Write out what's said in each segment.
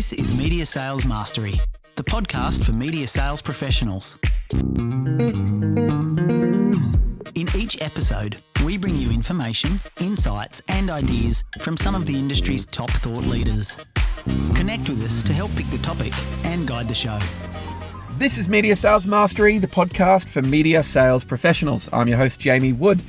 This is Media Sales Mastery, the podcast for media sales professionals. In each episode, we bring you information, insights, and ideas from some of the industry's top thought leaders. Connect with us to help pick the topic and guide the show. This is Media Sales Mastery, the podcast for media sales professionals. I'm your host, Jamie Wood.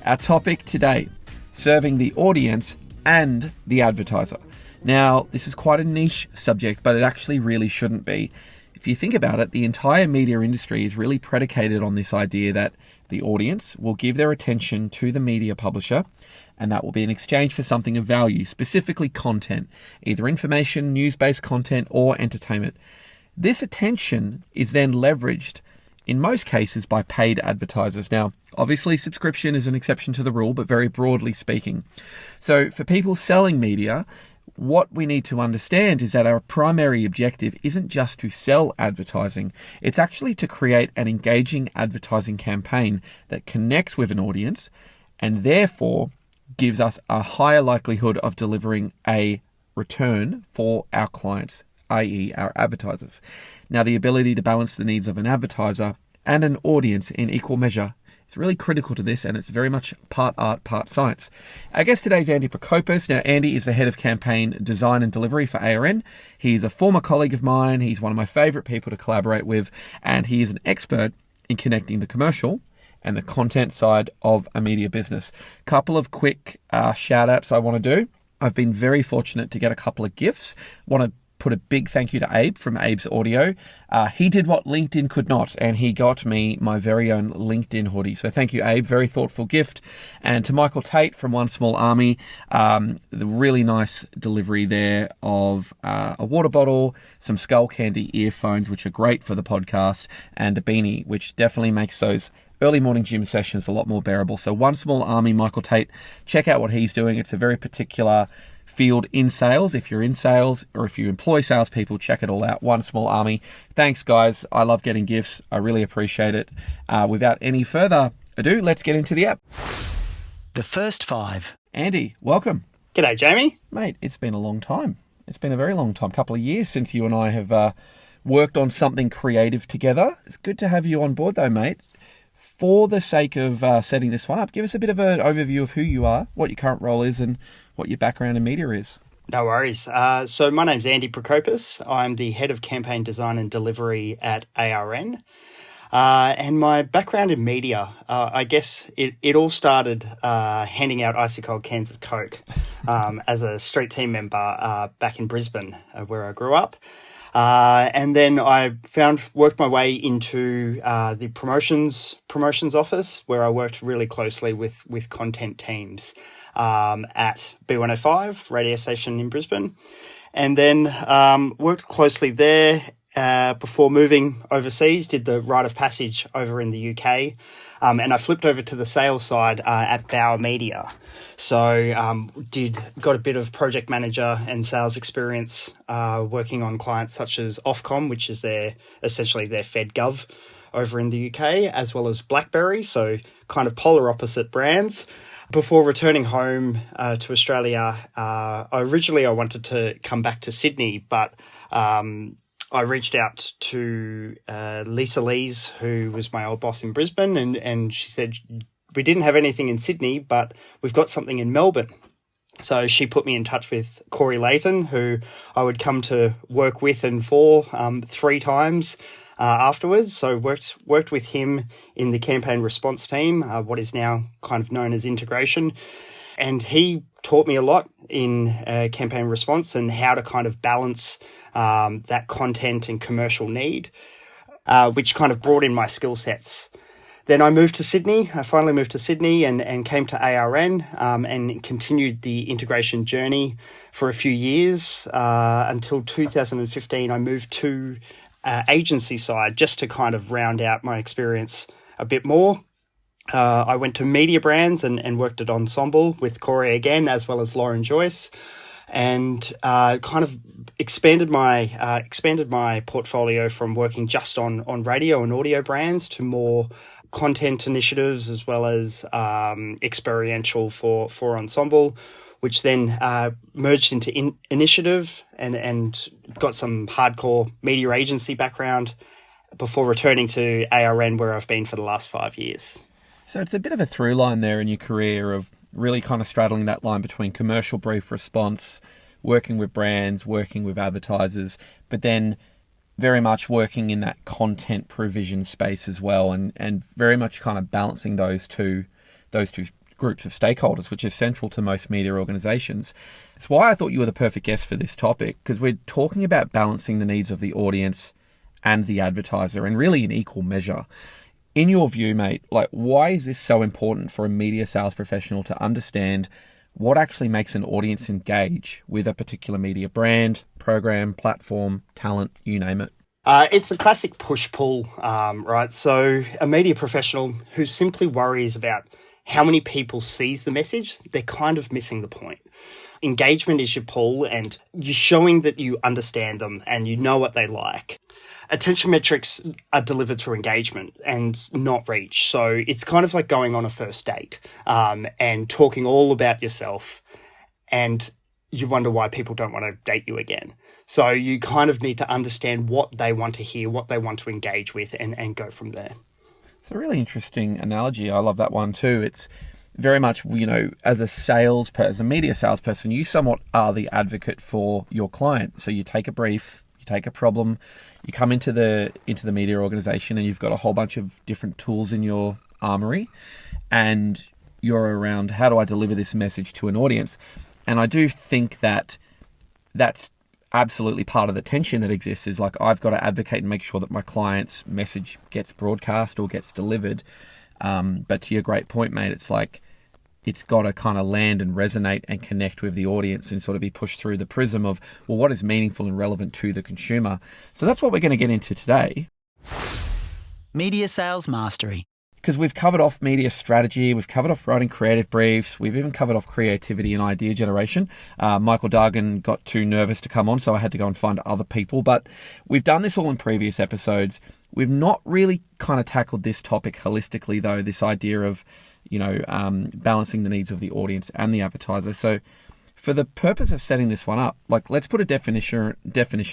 Our topic today, serving the audience and the advertiser. Now, this is quite a niche subject, but it actually really shouldn't be. If you think about it, the entire media industry is really predicated on this idea that the audience will give their attention to the media publisher, and that will be in exchange for something of value, specifically content, either information, news-based content, or entertainment. This attention is then leveraged in most cases by paid advertisers. Now, obviously subscription is an exception to the rule, but very broadly speaking. So for people selling media, what we need to understand is that our primary objective isn't just to sell advertising. It's actually to create an engaging advertising campaign that connects with an audience and therefore gives us a higher likelihood of delivering a return for our clients, i.e. our advertisers. Now, the ability to balance the needs of an advertiser and an audience in equal measure is really critical to this, and it's very much part art, part science. Our guest today is Andy Procopis. Now, Andy is the head of campaign design and delivery for ARN. He's a former colleague of mine. He's one of my favourite people to collaborate with, and he is an expert in connecting the commercial and the content side of a media business. Couple of quick shout outs I want to do. I've been very fortunate to get a couple of gifts. Want to put a big thank you to Abe from Abe's Audio. He did what LinkedIn could not, and he got me my very own LinkedIn hoodie. So thank you, Abe. Very thoughtful gift. And to Michael Tate from One Small Army, the really nice delivery there of a water bottle, some Skull Candy earphones, which are great for the podcast, and a beanie, which definitely makes those early morning gym sessions a lot more bearable. So One Small Army, Michael Tate, check out what he's doing. It's a very particular field in sales. If you're in sales or if you employ salespeople, check it all out. One Small Army. Thanks, guys. I love getting gifts. I really appreciate it. Without any further ado, let's get into the app. The first five. Andy, welcome. G'day, Jamie. Mate, it's been a long time. It's been a very long time, couple of years since you and I have worked on something creative together. It's good to have you on board though, mate. For the sake of setting this one up, give us a bit of an overview of who you are, what your current role is, and what your background in media is. No worries. So my name's Andy Procopis. I'm the head of campaign design and delivery at ARN. And my background in media, I guess it all started handing out icy cold cans of Coke as a street team member back in Brisbane, where I grew up. And then I worked my way into the promotions office, where I worked really closely with content teams at B105 radio station in Brisbane, and then worked closely there before moving overseas. Did the rite of passage over in the UK, and I flipped over to the sales side at Bauer Media. So got a bit of project manager and sales experience working on clients such as Ofcom, which is essentially their FedGov over in the UK, as well as BlackBerry, so kind of polar opposite brands. Before returning home to Australia, originally I wanted to come back to Sydney, but I reached out to Lisa Lees, who was my old boss in Brisbane, and she said, we didn't have anything in Sydney, but we've got something in Melbourne. So she put me in touch with Corey Layton, who I would come to work with and for 3 times afterwards. So worked with him in the campaign response team, what is now kind of known as integration. And he taught me a lot in campaign response and how to kind of balance that content and commercial need, which kind of brought in my skill sets. Then I moved to Sydney. I finally moved to Sydney and came to ARN and continued the integration journey for a few years until 2015. I moved to agency side just to kind of round out my experience a bit more. I went to media brands and worked at Ensemble with Corey again, as well as Lauren Joyce, and kind of expanded my portfolio from working just on radio and audio brands to more content initiatives, as well as experiential for Ensemble, which then merged into Initiative and got some hardcore media agency background before returning to ARN, where I've been for the last 5 years. So it's a bit of a through line there in your career of really kind of straddling that line between commercial brief response, working with brands, working with advertisers, but then very much working in that content provision space as well, and very much kind of balancing those two groups of stakeholders, which is central to most media organizations. It's why I thought you were the perfect guest for this topic, because we're talking about balancing the needs of the audience and the advertiser, and really in equal measure. In your view, mate, like, why is this so important for a media sales professional to understand what actually makes an audience engage with a particular media brand, program, platform, talent, you name it? It's a classic push-pull, right? So a media professional who simply worries about how many people sees the message, they're kind of missing the point. Engagement is your pull, and you're showing that you understand them and you know what they like. Attention metrics are delivered through engagement and not reach. So it's kind of like going on a first date and talking all about yourself, and you wonder why people don't want to date you again. So you kind of need to understand what they want to hear, what they want to engage with, and go from there. It's a really interesting analogy. I love that one too. It's very much, as a media salesperson, you somewhat are the advocate for your client. So you take a brief, you take a problem, you come into the media organization, and you've got a whole bunch of different tools in your armory, and you're around, how do I deliver this message to an audience? And I do think that that's absolutely part of the tension that exists, is like, I've got to advocate and make sure that my client's message gets broadcast or gets delivered. But to your great point, mate, it's like, it's got to kind of land and resonate and connect with the audience and sort of be pushed through the prism of, well, what is meaningful and relevant to the consumer? So that's what we're going to get into today. Media Sales Mastery. Because we've covered off media strategy, we've covered off writing creative briefs, we've even covered off creativity and idea generation. Michael Dargan got too nervous to come on, so I had to go and find other people. But we've done this all in previous episodes. We've not really kind of tackled this topic holistically, though, this idea of, balancing the needs of the audience and the advertiser. So for the purpose of setting this one up, like, let's put a definition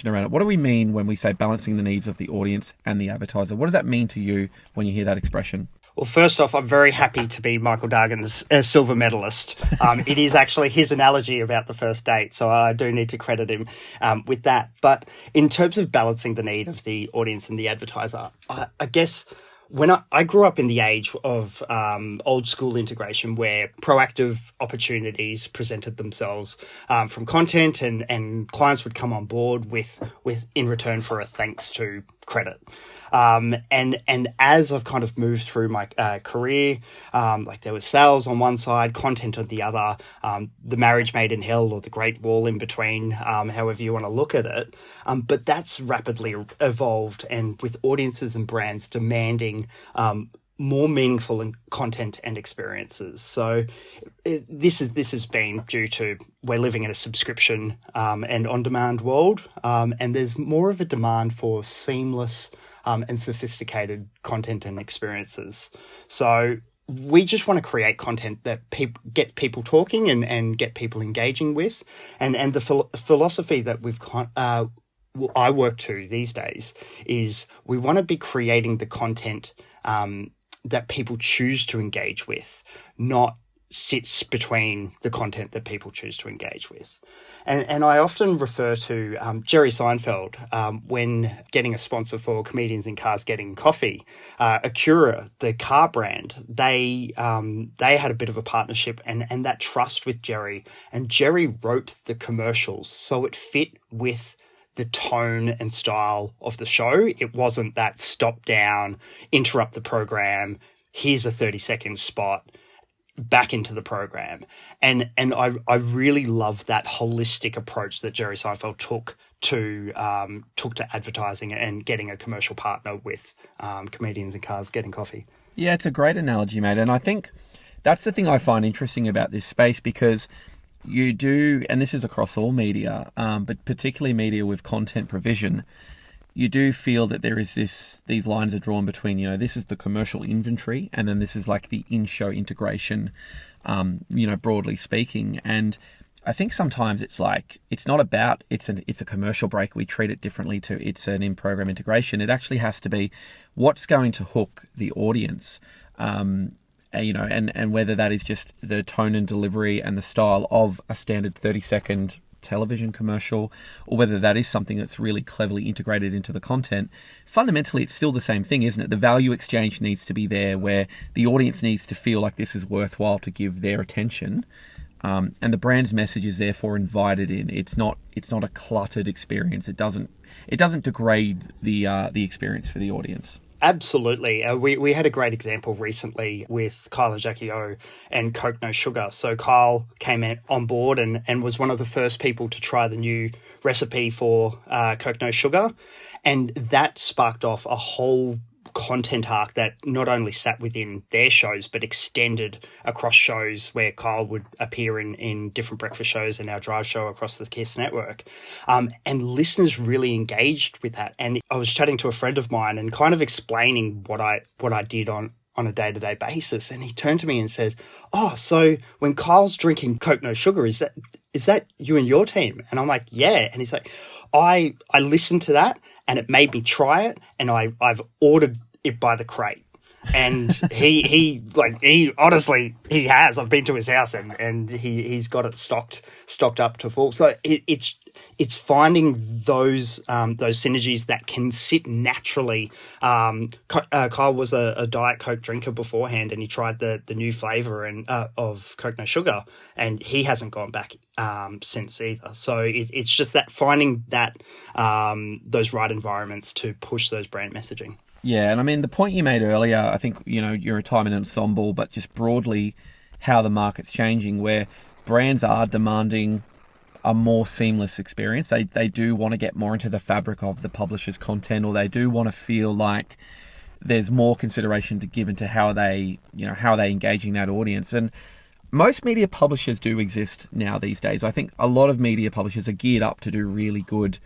around it. What do we mean when we say balancing the needs of the audience and the advertiser? What does that mean to you when you hear that expression? Well, first off, I'm very happy to be Michael Dargan's silver medalist. It is actually his analogy about the first date, so I do need to credit him with that. But in terms of balancing the need of the audience and the advertiser, I guess when I grew up in the age of old school integration, where proactive opportunities presented themselves from content, and clients would come on board with in return for a thanks to credit. And as I've kind of moved through my career, like, there was sales on one side, content on the other, the marriage made in hell, or the Great Wall in between, however you want to look at it. But that's rapidly evolved, and with audiences and brands demanding more meaningful content and experiences. So this has been due to, we're living in a subscription and on-demand world, and there's more of a demand for seamless and sophisticated content and experiences. So we just want to create content that gets people talking and get people engaging with. And the philosophy that I work to these days is, we want to be creating the content that people choose to engage with, not sits between the content that people choose to engage with. And I often refer to Jerry Seinfeld when getting a sponsor for Comedians in Cars Getting Coffee. Acura, the car brand, they had a bit of a partnership and that trust with Jerry. And Jerry wrote the commercials so it fit with the tone and style of the show. It wasn't that stop down, interrupt the program, here's a 30-second spot, back into the program. And I really love that holistic approach that Jerry Seinfeld took to advertising and getting a commercial partner with Comedians in Cars Getting Coffee. Yeah, it's a great analogy, mate. And I think that's the thing I find interesting about this space, because you do, and this is across all media, but particularly media with content provision, you do feel that there is these lines are drawn between, this is the commercial inventory, and then this is like the in-show integration, broadly speaking. And I think sometimes it's like, it's not about, it's a commercial break. We treat it differently to it's an in-program integration. It actually has to be what's going to hook the audience, and whether that is just the tone and delivery and the style of a standard 30-second television commercial, or whether that is something that's really cleverly integrated into the content. Fundamentally, it's still the same thing, isn't it? The value exchange needs to be there, where the audience needs to feel like this is worthwhile to give their attention, and the brand's message is therefore invited in. It's not a cluttered experience. It doesn't degrade the experience for the audience. Absolutely. We had a great example recently with Kyle and Jackie O and Coke No Sugar. So Kyle came on board and was one of the first people to try the new recipe for Coke No Sugar. And that sparked off a whole content arc that not only sat within their shows, but extended across shows where Kyle would appear in different breakfast shows and our drive show across the KISS network. And listeners really engaged with that. And I was chatting to a friend of mine and kind of explaining what I did on a day-to-day basis. And he turned to me and says, "Oh, so when Kyle's drinking Coke No Sugar, is that you and your team?" And I'm like, "Yeah." And he's like, I listened to that and it made me try it, and I've ordered it by the crate. And he honestly, he has. I've been to his house and he's got it stocked up to full. So it's finding those synergies that can sit naturally. Kyle was a Diet Coke drinker beforehand, and he tried the new flavor of Coke No Sugar, and he hasn't gone back since either. So it's just that finding that those right environments to push those brand messaging. Yeah, and I mean, the point you made earlier, I think, you're a time in an ensemble, but just broadly how the market's changing, where brands are demanding a more seamless experience. They do want to get more into the fabric of the publisher's content, or they do want to feel like there's more consideration to give into how they engaging that audience. And most media publishers do exist now these days. I think a lot of media publishers are geared up to do really good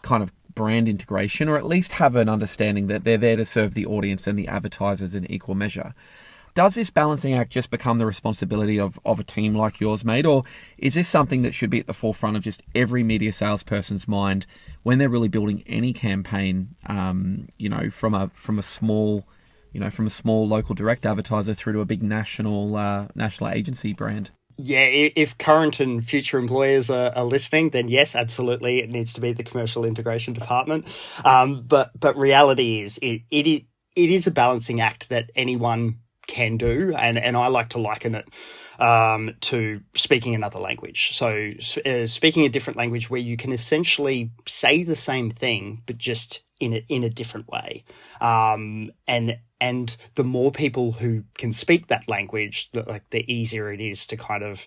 kind of brand integration, or at least have an understanding that they're there to serve the audience and the advertisers in equal measure. Does this balancing act just become the responsibility of a team like yours, mate? Or is this something that should be at the forefront of just every media salesperson's mind when they're really building any campaign, from a small local direct advertiser through to a big national agency brand? Yeah, if current and future employers are listening, then yes, absolutely, it needs to be the commercial integration department. But reality is, it is a balancing act that anyone can do, and I like to liken it to speaking another language. So speaking a different language where you can essentially say the same thing, but just in a different way. And the more people who can speak that language, the easier it is to kind of,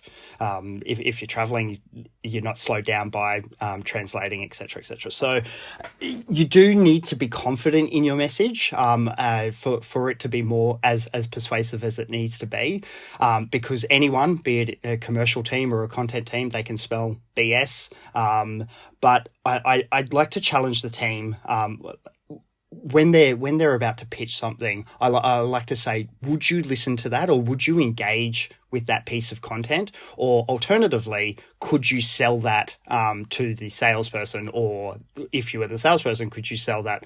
if you're traveling, you're not slowed down by translating, et cetera, et cetera. So you do need to be confident in your message for it to be more as persuasive as it needs to be, because anyone, be it a commercial team or a content team, they can spell BS. But I'd like to challenge the team. When they're about to pitch something, I like to say, would you listen to that, or would you engage with that piece of content? Or alternatively, could you sell that to the salesperson? Or if you were the salesperson, could you sell that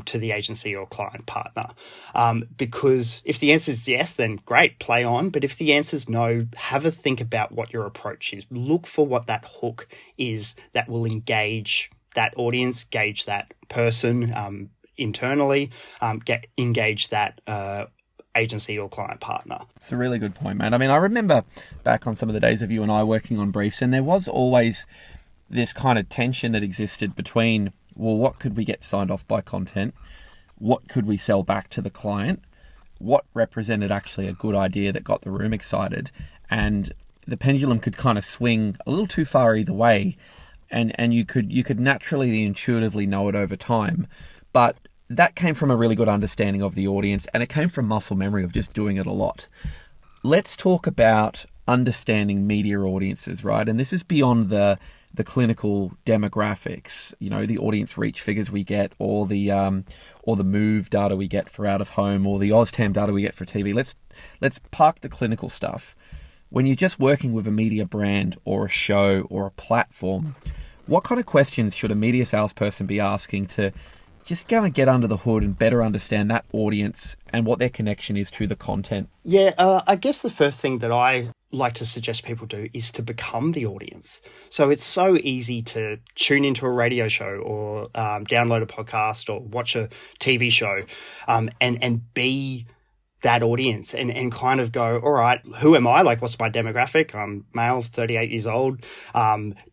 to the agency or client partner? Because if the answer is yes, then great, play on. But if the answer is no, have a think about what your approach is. Look for what that hook is that will engage that audience, gauge that person, internally, engage that agency or client partner. It's a really good point, mate. I mean, I remember back on some of the days of you and I working on briefs, and there was always this kind of tension that existed between, well, what could we get signed off by content? What could we sell back to the client? What represented actually a good idea that got the room excited? And the pendulum could kind of swing a little too far either way, and you could naturally, intuitively know it over time. But that came from a really good understanding of the audience, and it came from muscle memory of just doing it a lot. Let's talk about understanding media audiences, right? And this is beyond the clinical demographics, the audience reach figures we get, or the move data we get for out of home, or the OzTam data we get for TV. Let's park the clinical stuff. when you're just working with a media brand or a show or a platform, what kind of questions should a media salesperson be asking to just kind of get under the hood and better understand that audience and what their connection is to the content? Yeah, I guess the first thing that I like to suggest people do is to become the audience. So it's so easy to tune into a radio show or download a podcast or watch a TV show and be that audience and kind of go, all right, who am I? Like, what's my demographic? I'm male, 38 years old.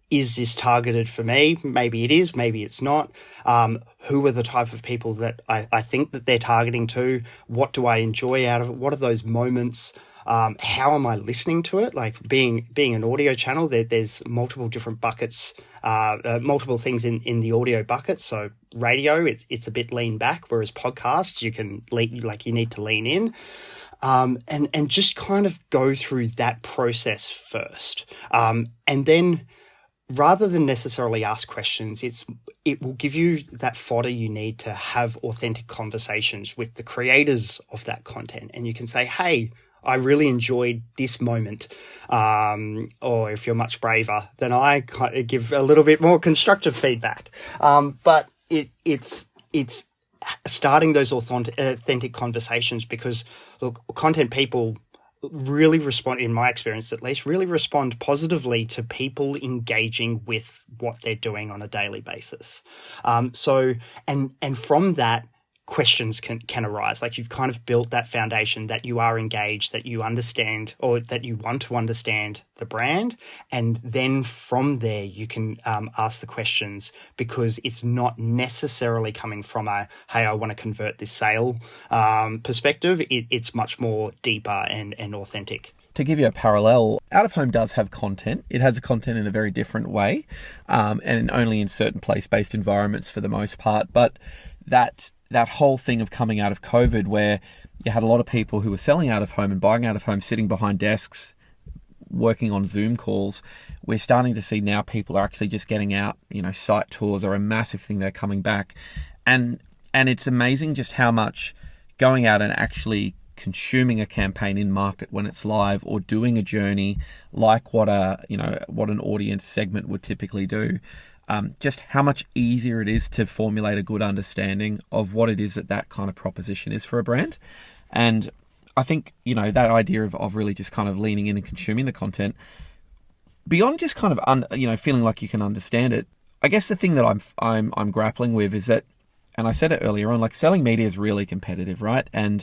Is this targeted for me? Maybe it is, maybe it's not. Who are the type of people that I think that they're targeting to? What do I enjoy out of it? What are those moments? How am I listening to it? Like being an audio channel, there's multiple different buckets, multiple things in the audio bucket. So radio, it's a bit lean back, whereas podcasts, you need to lean in, and just kind of go through that process first. And then rather than necessarily ask questions, it will give you that fodder you need to have authentic conversations with the creators of that content. And you can say, hey, I really enjoyed this moment. Or if you're much braver than I, give a little bit more constructive feedback. But it's starting those authentic conversations, because look, content people really respond, in my experience at least, really respond positively to people engaging with what they're doing on a daily basis. So from that, questions can arise. Like, you've kind of built that foundation that you are engaged, that you understand, or that you want to understand the brand. And then from there, you can ask the questions, because it's not necessarily coming from a, hey, I want to convert this sale perspective. It's much more deeper and authentic. To give you a parallel, out-of-home does have content. It has content in a very different way, and only in certain place-based environments for the most part. But that whole thing of coming out of COVID, where you had a lot of people who were selling out of home and buying out of home, sitting behind desks, working on Zoom calls, we're starting to see now people are actually just getting out. Site tours are a massive thing. They're coming back. And it's amazing just how much going out and actually consuming a campaign in market when it's live, or doing a journey like what an audience segment would typically do. Just how much easier it is to formulate a good understanding of what it is that kind of proposition is for a brand. And I think, that idea of really just kind of leaning in and consuming the content, beyond just kind of, feeling like you can understand it, I guess the thing that I'm grappling with is that, and I said it earlier on, like, selling media is really competitive, right? And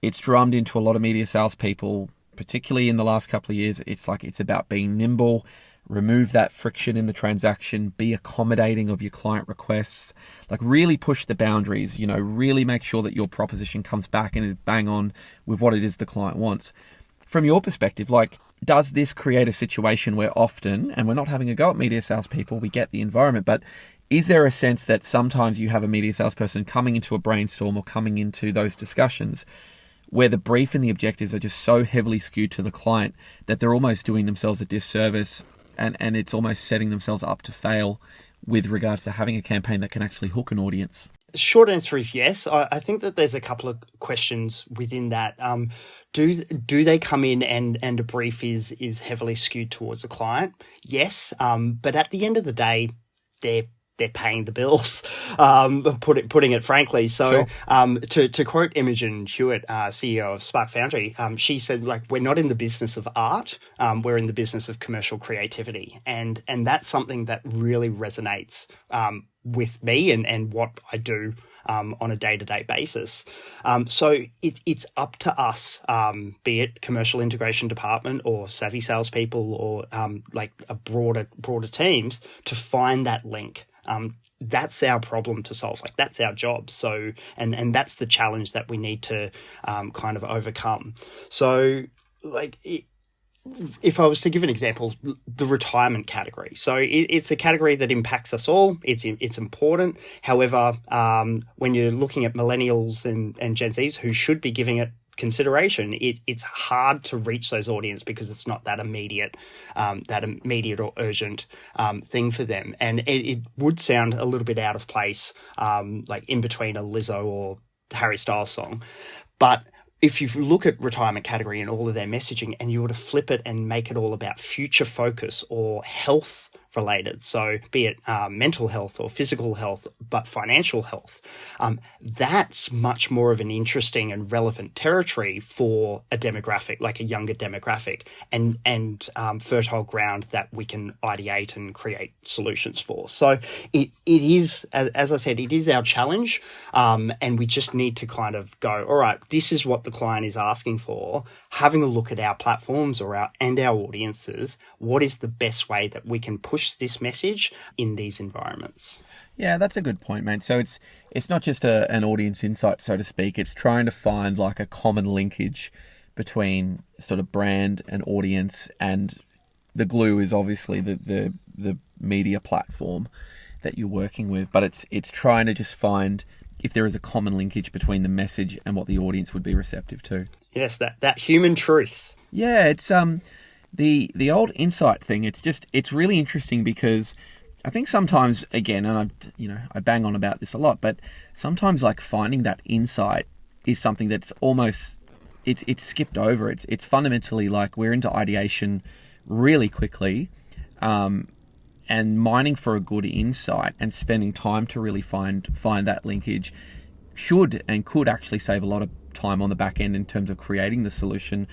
it's drummed into a lot of media salespeople, particularly in the last couple of years. It's like, it's about being nimble, remove that friction in the transaction, be accommodating of your client requests, like really push the boundaries, really make sure that your proposition comes back and is bang on with what it is the client wants. From your perspective, like, does this create a situation where often, and we're not having a go at media salespeople, we get the environment, but is there a sense that sometimes you have a media salesperson coming into a brainstorm or coming into those discussions where the brief and the objectives are just so heavily skewed to the client that they're almost doing themselves a disservice, and it's almost setting themselves up to fail with regards to having a campaign that can actually hook an audience? Short answer is yes. I think that there's a couple of questions within that. Do they come in and a brief is heavily skewed towards the client? Yes. But at the end of the day, they're paying the bills, putting it frankly. So, sure. To quote Imogen Hewitt, CEO of Spark Foundry, she said, like, we're not in the business of art, we're in the business of commercial creativity. And that's something that really resonates with me and what I do on a day-to-day basis. So it's up to us, be it commercial integration department or savvy salespeople or like a broader teams, to find that link. That's our problem to solve. Like, that's our job. So, and that's the challenge that we need to kind of overcome. So, like, if I was to give an example, the retirement category. So it's a category that impacts us all. It's important. However, when you're looking at millennials and Gen Zs who should be giving it consideration, it's hard to reach those audience because it's not that immediate or urgent thing for them. And it would sound a little bit out of place, like in between a Lizzo or Harry Styles song. But if you look at retirement category and all of their messaging, and you were to flip it and make it all about future focus or health related, so be it mental health or physical health, but financial health, that's much more of an interesting and relevant territory for a demographic, like a younger demographic, and fertile ground that we can ideate and create solutions for. So it is, as I said, it is our challenge, and we just need to kind of go, all right, this is what the client is asking for. Having a look at our platforms or our audiences, what is the best way that we can push this message in these environments? Yeah, that's a good point, mate. So it's not just an audience insight, so to speak. It's trying to find like a common linkage between sort of brand and audience, and the glue is obviously the media platform that you're working with. But it's trying to just find if there is a common linkage between the message and what the audience would be receptive to. Yes, that human truth. Yeah, it's the old insight thing. It's really interesting because I think sometimes, again, and I bang on about this a lot, but sometimes like finding that insight is something that's almost it's skipped over. It's fundamentally like we're into ideation really quickly, and mining for a good insight and spending time to really find that linkage should and could actually save a lot of time on the back end in terms of creating the solution.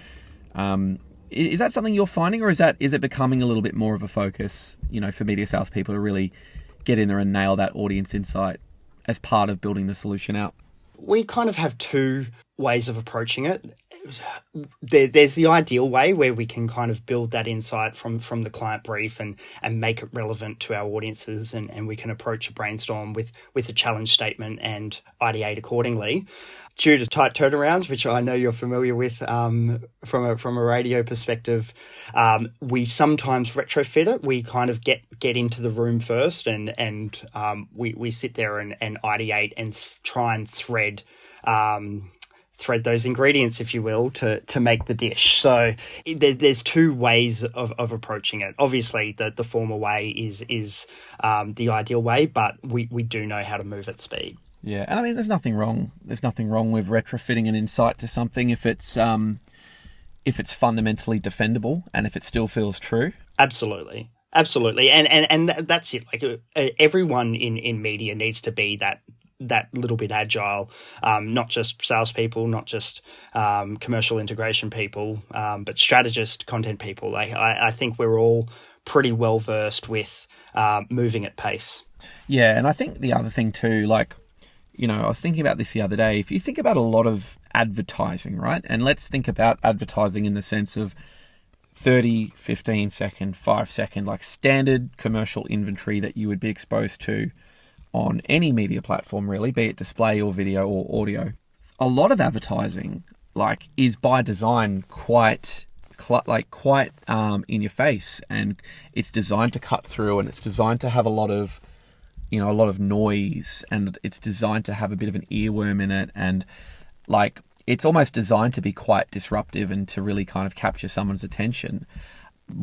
Is that something you're finding, or is it becoming a little bit more of a focus, for media salespeople to really get in there and nail that audience insight as part of building the solution out? We kind of have two ways of approaching it. There's the ideal way where we can kind of build that insight from the client brief and make it relevant to our audiences, and we can approach a brainstorm with a challenge statement and ideate accordingly. Due to tight turnarounds, which I know you're familiar with from a radio perspective, we sometimes retrofit it. We kind of get into the room first, and we sit there and ideate and try and thread those ingredients, if you will, to make the dish. So there's two ways of approaching it. Obviously, the former way is the ideal way, but we do know how to move at speed. Yeah, and I mean, there's nothing wrong with retrofitting an insight to something if it's fundamentally defendable and if it still feels true. Absolutely, and that's it. Like everyone in media needs to be that little bit agile, not just salespeople, not just commercial integration people, but strategists, content people. Like I think we're all pretty well versed with moving at pace. Yeah, and I think the other thing too, like, I was thinking about this the other day. If you think about a lot of advertising, right? And let's think about advertising in the sense of 30, 15 second, 5 second, like standard commercial inventory that you would be exposed to on any media platform, really, be it display or video or audio. A lot of advertising, like, is by design quite in your face, and it's designed to cut through, and it's designed to have a lot of noise, and it's designed to have a bit of an earworm in it, and like it's almost designed to be quite disruptive and to really kind of capture someone's attention.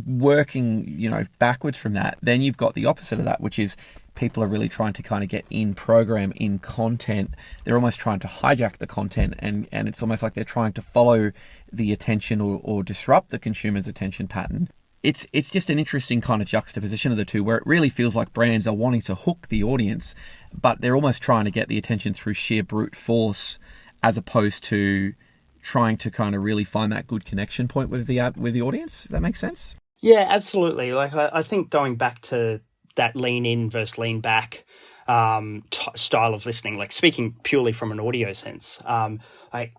Working, backwards from that, then you've got the opposite of that, which is people are really trying to kind of get in program, in content. They're almost trying to hijack the content, and it's almost like they're trying to follow the attention or disrupt the consumer's attention pattern. It's just an interesting kind of juxtaposition of the two, where it really feels like brands are wanting to hook the audience, but they're almost trying to get the attention through sheer brute force, as opposed to trying to kind of really find that good connection point with the audience. If that makes sense? Yeah, absolutely. Like I think going back to that lean in versus lean back style of listening, like speaking purely from an audio sense, like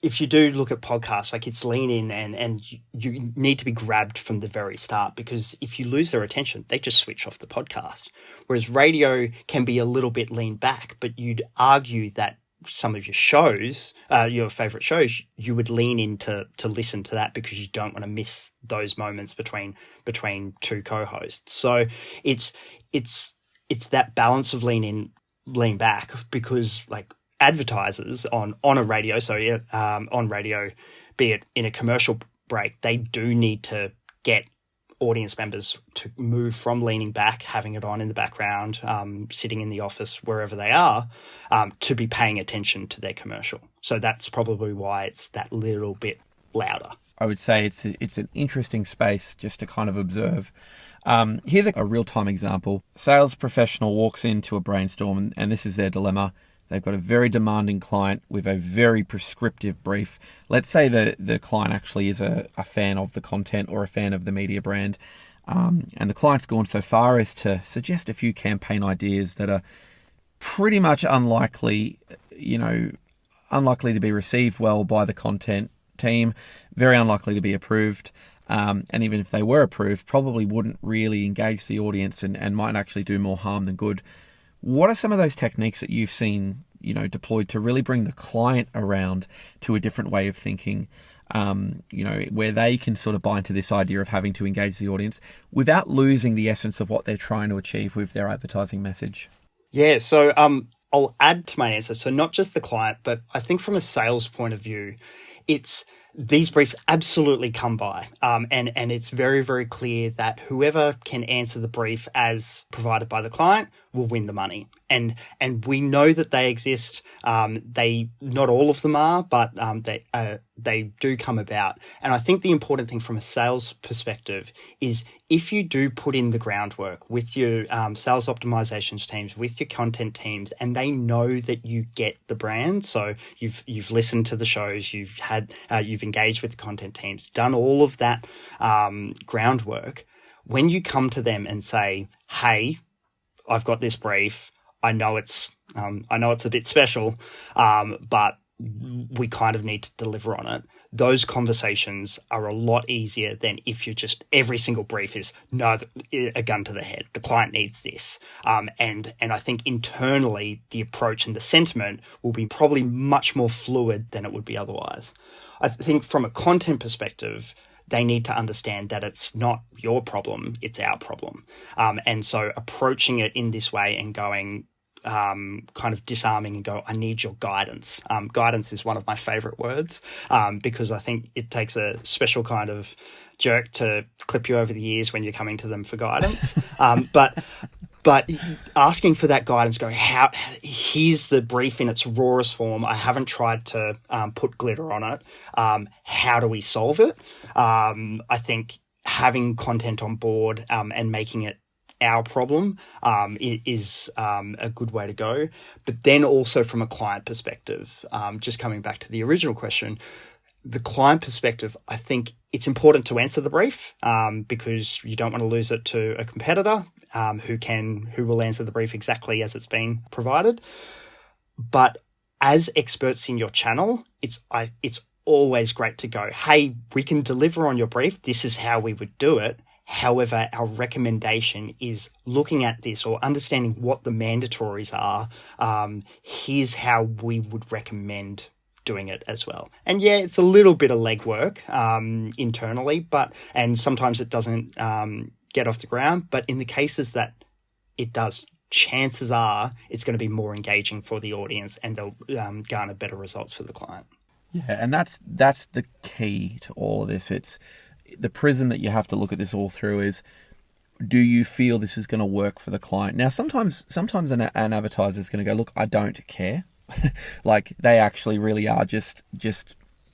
if you do look at podcasts, like it's lean in and you need to be grabbed from the very start, because if you lose their attention, they just switch off the podcast. Whereas radio can be a little bit lean back, but you'd argue that some of your shows, your favorite shows, you would lean in to listen to that because you don't want to miss those moments between two co-hosts. So it's that balance of lean in, lean back, because like advertisers on a radio, on radio, be it in a commercial break, they do need to get audience members to move from leaning back, having it on in the background, sitting in the office, wherever they are, to be paying attention to their commercial. So that's probably why it's that little bit louder. I would say it's an interesting space just to kind of observe. Here's a real-time example. Sales professional walks into a brainstorm, and this is their dilemma. They've got a very demanding client with a very prescriptive brief. Let's say the client actually is a fan of the content or a fan of the media brand. And the client's gone so far as to suggest a few campaign ideas that are pretty much unlikely to be received well by the content team, very unlikely to be approved. And even if they were approved, probably wouldn't really engage the audience and might actually do more harm than good. What are some of those techniques that you've seen, deployed to really bring the client around to a different way of thinking, where they can sort of buy into this idea of having to engage the audience without losing the essence of what they're trying to achieve with their advertising message? Yeah, so I'll add to my answer. So not just the client, but I think from a sales point of view, these briefs absolutely come by. And it's very, very clear that whoever can answer the brief as provided by the client will win the money. And we know that they exist. Not all of them are, but they do come about. And I think the important thing from a sales perspective is if you do put in the groundwork with your sales optimizations teams, with your content teams, and they know that you get the brand. So you've listened to the shows, you've engaged with the content teams, done all of that groundwork. When you come to them and say, "Hey, I've got this brief. I know it's a bit special, but we kind of need to deliver on it." Those conversations are a lot easier than if you just every single brief is a gun to the head. The client needs this, and I think internally the approach and the sentiment will be probably much more fluid than it would be otherwise. I think from a content perspective, they need to understand that it's not your problem, it's our problem. And so approaching it in this way and going kind of disarming and go, "I need your guidance." Guidance is one of my favorite words because I think it takes a special kind of jerk to clip you over the ears when you're coming to them for guidance. But asking for that guidance, going, here's the brief in its rawest form. I haven't tried to put glitter on it. How do we solve it? I think having content on board and making it our problem is a good way to go. But then also from a client perspective, just coming back to the original question, the client perspective, I think it's important to answer the brief because you don't want to lose it to a competitor who will answer the brief exactly as it's been provided. But as experts in your channel, it's always great to go, "Hey, we can deliver on your brief. This is how we would do it. However, our recommendation is looking at this or understanding what the mandatories are. Here's how we would recommend doing it as well." And yeah, it's a little bit of legwork internally, and sometimes it doesn't get off the ground. But in the cases that it does, chances are it's going to be more engaging for the audience and they'll garner better results for the client. Yeah, and that's the key to all of this. It's the prism that you have to look at this all through is, do you feel this is going to work for the client? Now, sometimes an advertiser is going to go, "Look, I don't care." Like they actually really are just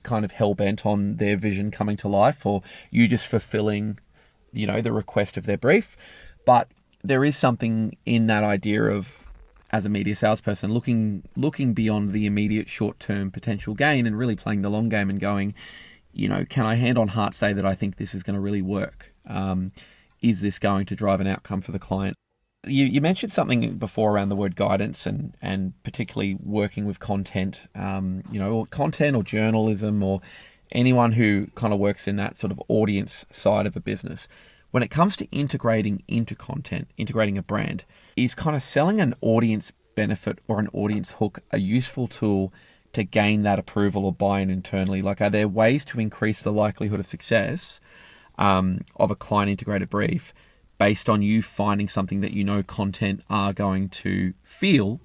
kind of hell-bent on their vision coming to life, or you just fulfilling, the request of their brief. But there is something in that idea of, as a media salesperson, looking beyond the immediate short-term potential gain and really playing the long game and going, can I hand on heart say that I think this is going to really work? Is this going to drive an outcome for the client? You mentioned something before around the word guidance and particularly working with content, or content or journalism or anyone who kind of works in that sort of audience side of a business. When it comes to integrating into content, integrating a brand, is kind of selling an audience benefit or an audience hook a useful tool to gain that approval or buy-in internally? Like, are there ways to increase the likelihood of success of a client integrated brief based on you finding something that content are going to feel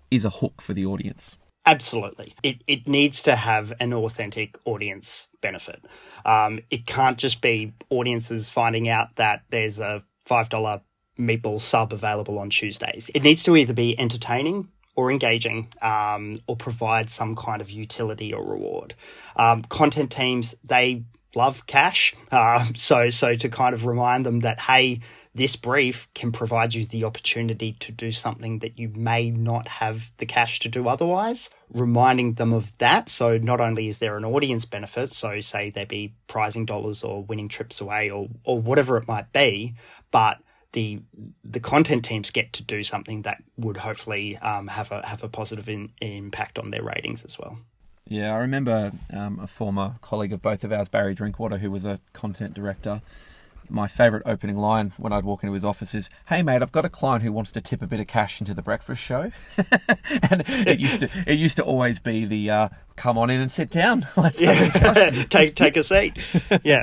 is a hook for the audience? Absolutely. It needs to have an authentic audience benefit. It can't just be audiences finding out that there's a $5 meatball sub available on Tuesdays. It needs to either be entertaining or engaging, or provide some kind of utility or reward. Content teams, they love cash. So to kind of remind them that, hey, this brief can provide you the opportunity to do something that you may not have the cash to do otherwise, reminding them of that. So not only is there an audience benefit, so say they be prizing dollars or winning trips away or whatever it might be, but the content teams get to do something that would hopefully have a positive impact on their ratings as well. Yeah, I remember a former colleague of both of ours, Barry Drinkwater, who was a content director. My favourite opening line when I'd walk into his office is, "Hey mate, I've got a client who wants to tip a bit of cash into the breakfast show." And it used to always be the come on in and sit down. Let's have a discussion. take a seat. Yeah.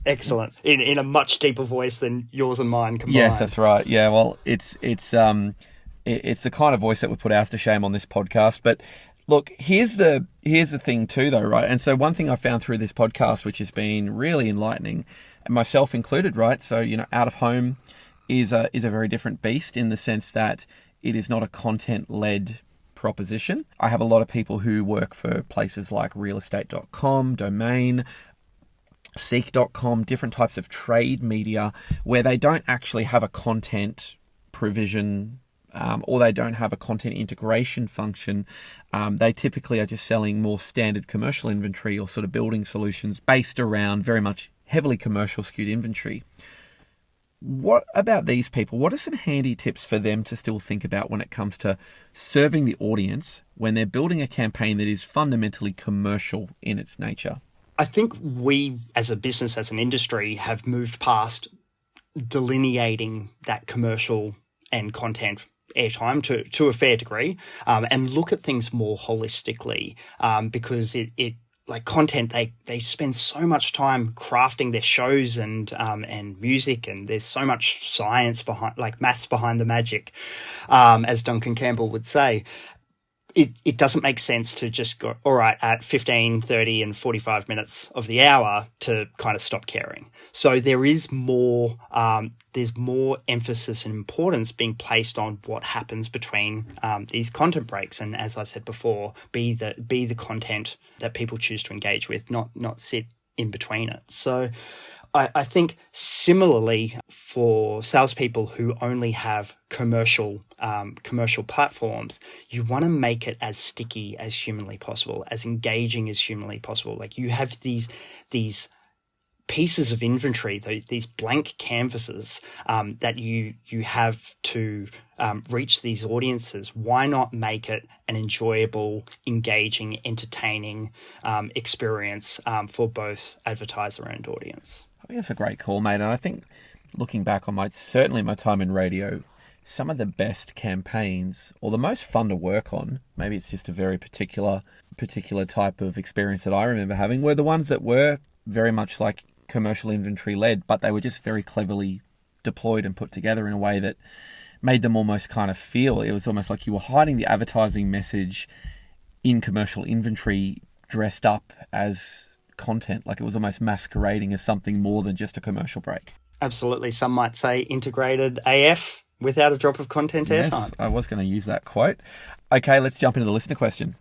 Excellent. In a much deeper voice than yours and mine combined. Yes, that's right. Yeah, well, it's the kind of voice that would put ours to shame on this podcast. But look, here's the thing too, though, right? And so one thing I found through this podcast, which has been really enlightening, and myself included, right? So out of home is a very different beast in the sense that it is not a content-led proposition. I have a lot of people who work for places like realestate.com, Domain, Seek.com, different types of trade media where they don't actually have a content provision or they don't have a content integration function. They typically are just selling more standard commercial inventory or sort of building solutions based around very much heavily commercial skewed inventory. What about these people? What are some handy tips for them to still think about when it comes to serving the audience when they're building a campaign that is fundamentally commercial in its nature? I think we, as a business, as an industry, have moved past delineating that commercial and content airtime to a fair degree, and look at things more holistically, because it like content, they spend so much time crafting their shows and music, and there's so much science behind, like maths behind the magic, as Duncan Campbell would say. It doesn't make sense to just go, all right, at 15, 30 and 45 minutes of the hour to kind of stop caring. So there is more, there's more emphasis and importance being placed on what happens between these content breaks. And as I said before, be the content that people choose to engage with, not sit in between it. So I think similarly for salespeople who only have commercial platforms, you want to make it as sticky as humanly possible, as engaging as humanly possible. Like you have these pieces of inventory, these blank canvases that you have to reach these audiences. Why not make it an enjoyable, engaging, entertaining experience for both advertiser and audience? I think that's a great call, mate. And I think looking back on certainly my time in radio, some of the best campaigns or the most fun to work on, maybe it's just a very particular type of experience that I remember having, were the ones that were very much like commercial inventory led, but they were just very cleverly deployed and put together in a way that made them almost kind of feel, it was almost like you were hiding the advertising message in commercial inventory dressed up as content, like it was almost masquerading as something more than just a commercial break. Absolutely. Some might say integrated AF without a drop of content airtime. Yes, I was going to use that quote. Okay, let's jump into the listener question.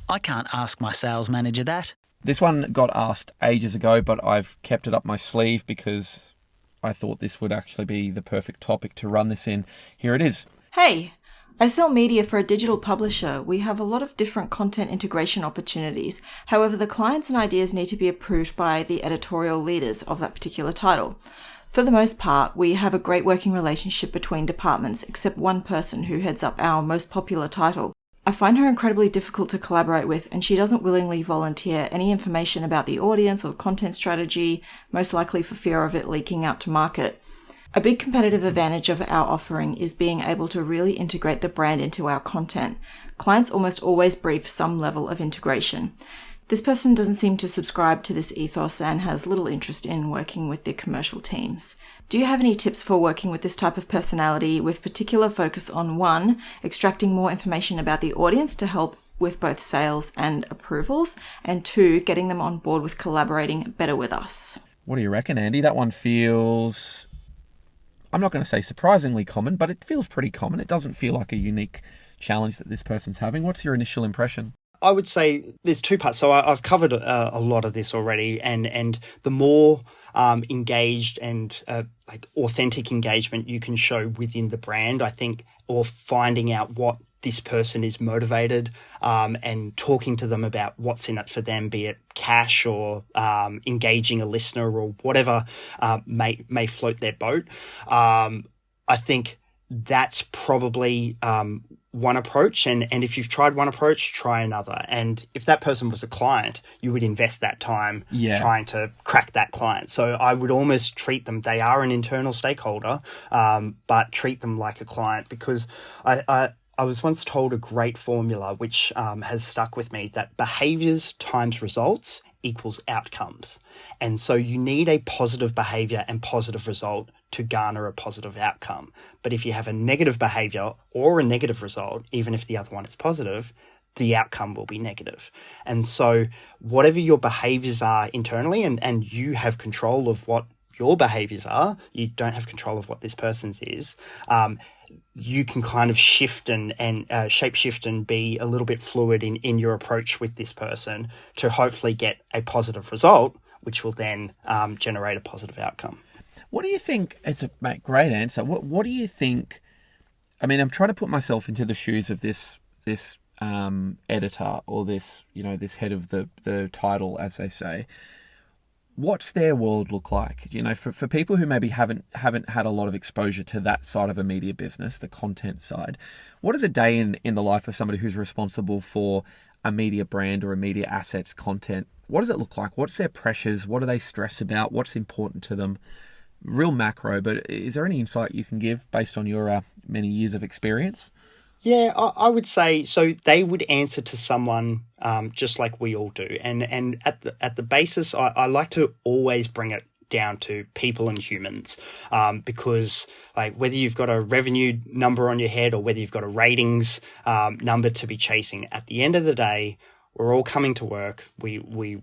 I can't ask my sales manager that. This one got asked ages ago, but I've kept it up my sleeve because I thought this would actually be the perfect topic to run this in. Here it is. Hey, I sell media for a digital publisher. We have a lot of different content integration opportunities. However, the clients and ideas need to be approved by the editorial leaders of that particular title. For the most part, we have a great working relationship between departments, except one person who heads up our most popular title. I find her incredibly difficult to collaborate with, and she doesn't willingly volunteer any information about the audience or the content strategy, most likely for fear of it leaking out to market. A big competitive advantage of our offering is being able to really integrate the brand into our content. Clients almost always brief some level of integration. This person doesn't seem to subscribe to this ethos and has little interest in working with the commercial teams. Do you have any tips for working with this type of personality with particular focus on 1, extracting more information about the audience to help with both sales and approvals, and 2, getting them on board with collaborating better with us? What do you reckon, Andy? That one feels, I'm not going to say surprisingly common, but it feels pretty common. It doesn't feel like a unique challenge that this person's having. What's your initial impression? I would say there's 2 parts. So I've covered a lot of this already, and the more engaged and like authentic engagement you can show within the brand, I think, or finding out what this person is motivated and talking to them about what's in it for them, be it cash or engaging a listener or whatever may float their boat. I think that's probably one approach. And if you've tried one approach, try another. And if that person was a client, you would invest that time trying to crack that client. So I would almost treat them, they are an internal stakeholder, but treat them like a client, because I was once told a great formula which has stuck with me, that behaviors times results equals outcomes. And so you need a positive behavior and positive result to garner a positive outcome. But if you have a negative behavior or a negative result, even if the other one is positive, the outcome will be negative. And so whatever your behaviors are internally, and you have control of what your behaviors are, you don't have control of what this person's is, you can kind of shift and shape shift and be a little bit fluid in your approach with this person to hopefully get a positive result, which will then generate a positive outcome. What do you think? It's a great answer. What do you think? I mean, I'm trying to put myself into the shoes of this editor, or this head of the title, as they say. What's their world look like? For people who maybe haven't had a lot of exposure to that side of a media business, the content side, what is a day in the life of somebody who's responsible for a media brand or a media asset's content? What does it look like? What's their pressures? What do they stress about? What's important to them? Real macro, but is there any insight you can give based on your many years of experience? Yeah, I would say so. They would answer to someone just like we all do, and at the basis, I like to always bring it down to people and humans, because like whether you've got a revenue number on your head or whether you've got a ratings number to be chasing, at the end of the day, we're all coming to work. We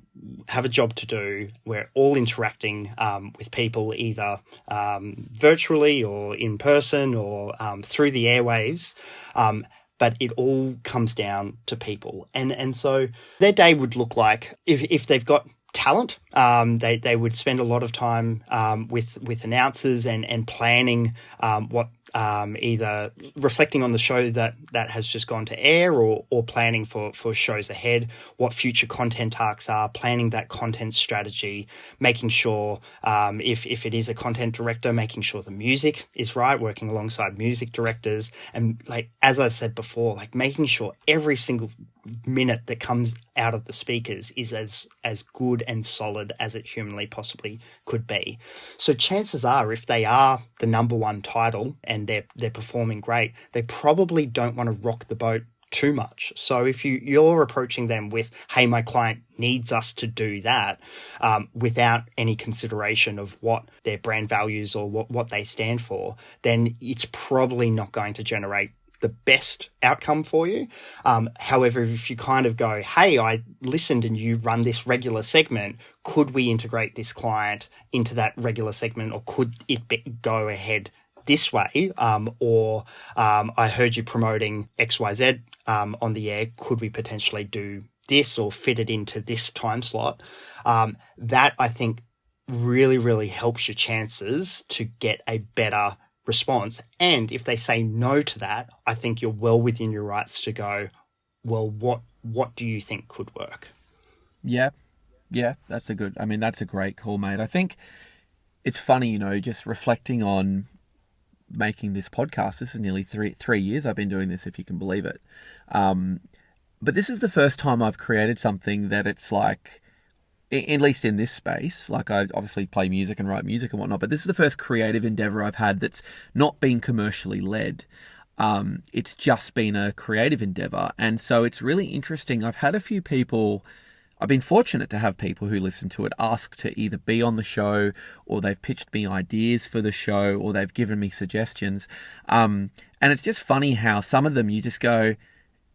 have a job to do. We're all interacting with people, either virtually or in person or through the airwaves. But it all comes down to people. And so their day would look like, if they've got talent, they would spend a lot of time with announcers and planning what either reflecting on the show that has just gone to air, or planning for shows ahead, what future content arcs are, planning that content strategy, making sure if it is a content director, making sure the music is right, working alongside music directors, and like as I said before, like making sure every single minute that comes out of the speakers is as good and solid as it humanly possibly could be. So chances are, if they are the number one title and they're performing great, they probably don't want to rock the boat too much. So if you're approaching them with, hey, my client needs us to do that, without any consideration of what their brand values or what they stand for, then it's probably not going to generate the best outcome for you. However, if you kind of go, hey, I listened and you run this regular segment, could we integrate this client into that regular segment, or could it go ahead this way? Or I heard you promoting XYZ on the air, could we potentially do this or fit it into this time slot? That I think really, really helps your chances to get a better response. And if they say no to that, I think you're well within your rights to go, well, what do you think could work? Yeah, that's a great call, mate. I think it's funny, just reflecting on making this podcast. This is nearly three years I've been doing this, if you can believe it. But this is the first time I've created something that it's like, at least in this space, like I obviously play music and write music and whatnot, but this is the first creative endeavor I've had that's not been commercially led. It's just been a creative endeavor. And so it's really interesting. I've had a few people, I've been fortunate to have people who listen to it ask to either be on the show, or they've pitched me ideas for the show, or they've given me suggestions. And it's just funny how some of them you just go,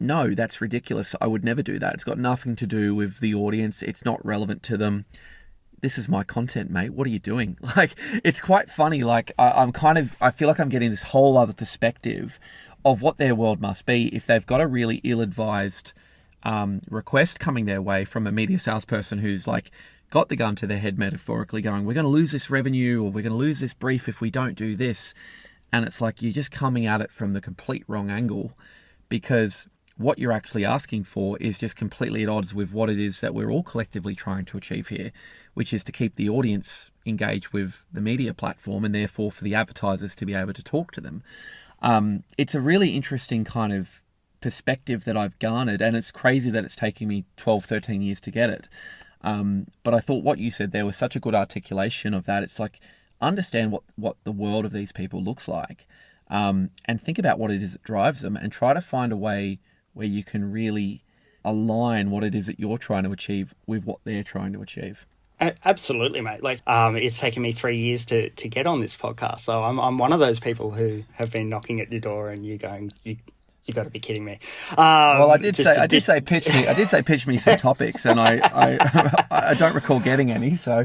no, that's ridiculous. I would never do that. It's got nothing to do with the audience. It's not relevant to them. This is my content, mate. What are you doing? Like, it's quite funny. Like, I feel like I'm getting this whole other perspective of what their world must be if they've got a really ill-advised request coming their way from a media salesperson who's like got the gun to their head, metaphorically going, we're going to lose this revenue, or we're going to lose this brief if we don't do this. And it's like you're just coming at it from the complete wrong angle, because what you're actually asking for is just completely at odds with what it is that we're all collectively trying to achieve here, which is to keep the audience engaged with the media platform, and therefore for the advertisers to be able to talk to them. It's a really interesting kind of perspective that I've garnered, and it's crazy that it's taking me 12, 13 years to get it. But I thought what you said there was such a good articulation of that. It's like, understand what the world of these people looks like, and think about what it is that drives them, and try to find a way where you can really align what it is that you're trying to achieve with what they're trying to achieve. Absolutely, mate. Like, it's taken me 3 years to get on this podcast. So I'm one of those people who have been knocking at your door and you're going, you got to be kidding me. Well, I did say pitch me some topics, and I don't recall getting any. So,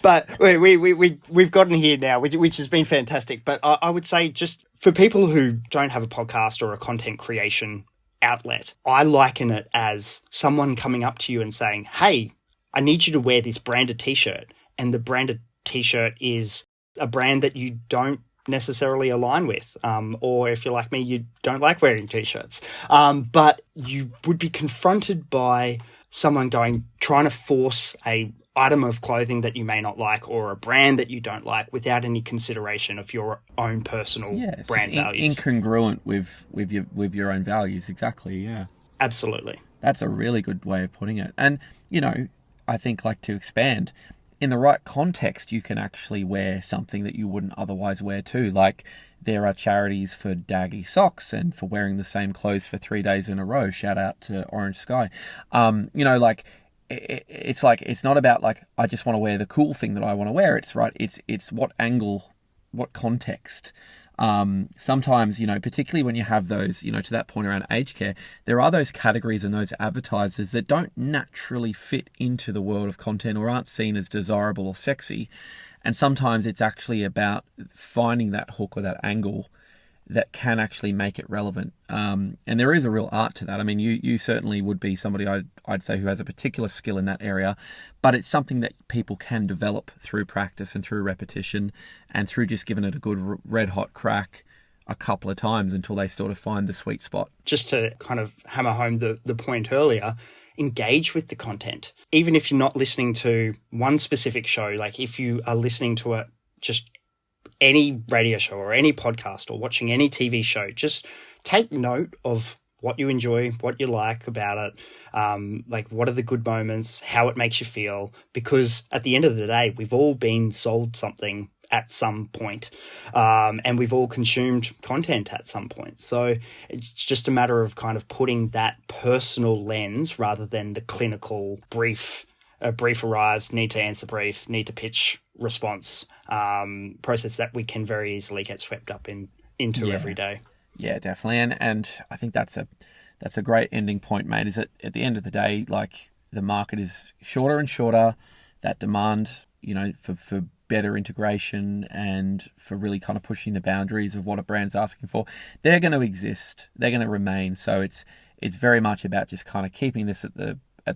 but we've gotten here now, which has been fantastic. But I would say, just for people who don't have a podcast or a content creation outlet, I liken it as someone coming up to you and saying, "Hey, I need you to wear this branded T-shirt," and the branded T-shirt is a brand that you don't necessarily align with, or if you're like me, you don't like wearing T-shirts, but you would be confronted by someone trying to force a item of clothing that you may not like, or a brand that you don't like, without any consideration of your own personal brand values. Incongruent with your own values. Exactly. Yeah, absolutely. That's a really good way of putting it. And I think, like, to expand, in the right context, you can actually wear something that you wouldn't otherwise wear too. Like, there are charities for daggy socks and for wearing the same clothes for 3 days in a row. Shout out to Orange Sky. It's like, it's not about like, I just want to wear the cool thing that I want to wear. It's right. It's what angle, what context. Sometimes, particularly when you have those, to that point around aged care, there are those categories and those advertisers that don't naturally fit into the world of content or aren't seen as desirable or sexy. And sometimes it's actually about finding that hook or that angle that can actually make it relevant. And there is a real art to that. I mean, you certainly would be somebody I'd say who has a particular skill in that area, but it's something that people can develop through practice and through repetition and through just giving it a good red hot crack a couple of times until they sort of find the sweet spot. Just to kind of hammer home the point earlier, engage with the content. Even if you're not listening to one specific show, like if you are listening to just any radio show or any podcast or watching any TV show, just take note of what you enjoy, what you like about it, like what are the good moments, how it makes you feel, because at the end of the day, we've all been sold something at some point, and we've all consumed content at some point. So it's just a matter of kind of putting that personal lens rather than the clinical brief. A brief arrives, need to answer brief, need to pitch response process that we can very easily get swept up into every day. Yeah, definitely. And I think that's a great ending point, mate, is that at the end of the day, like, the market is shorter and shorter. That demand, for better integration and for really kind of pushing the boundaries of what a brand's asking for, they're going to exist. They're going to remain. So it's very much about just kind of keeping this at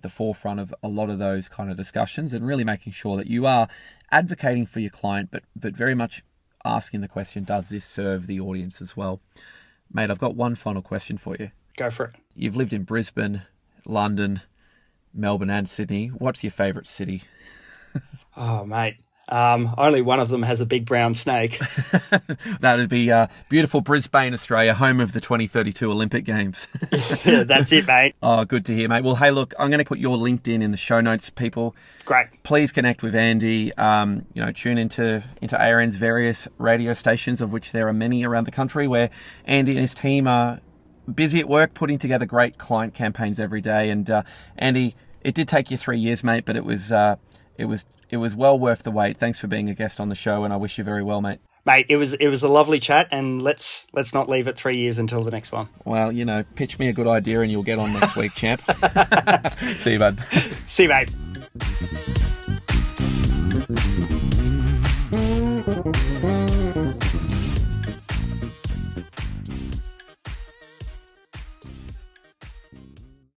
the forefront of a lot of those kind of discussions and really making sure that you are advocating for your client, but very much asking the question, does this serve the audience as well? Mate, I've got one final question for you. Go for it. You've lived in Brisbane, London, Melbourne and Sydney. What's your favourite city? Oh, mate. Only one of them has a big brown snake. That would be beautiful Brisbane, Australia, home of the 2032 Olympic Games. Yeah, that's it, mate. Oh, good to hear, mate. Well, hey, look, I'm going to put your LinkedIn in the show notes, people. Great. Please connect with Andy. Tune into ARN's various radio stations, of which there are many around the country, where Andy and his team are busy at work putting together great client campaigns every day. And Andy, It did take you 3 years, mate, but it was well worth the wait. Thanks for being a guest on the show, and I wish you very well, mate. Mate, it was a lovely chat, and let's not leave it 3 years until the next one. Well, pitch me a good idea and you'll get on next week, champ. See you, bud. See you, mate.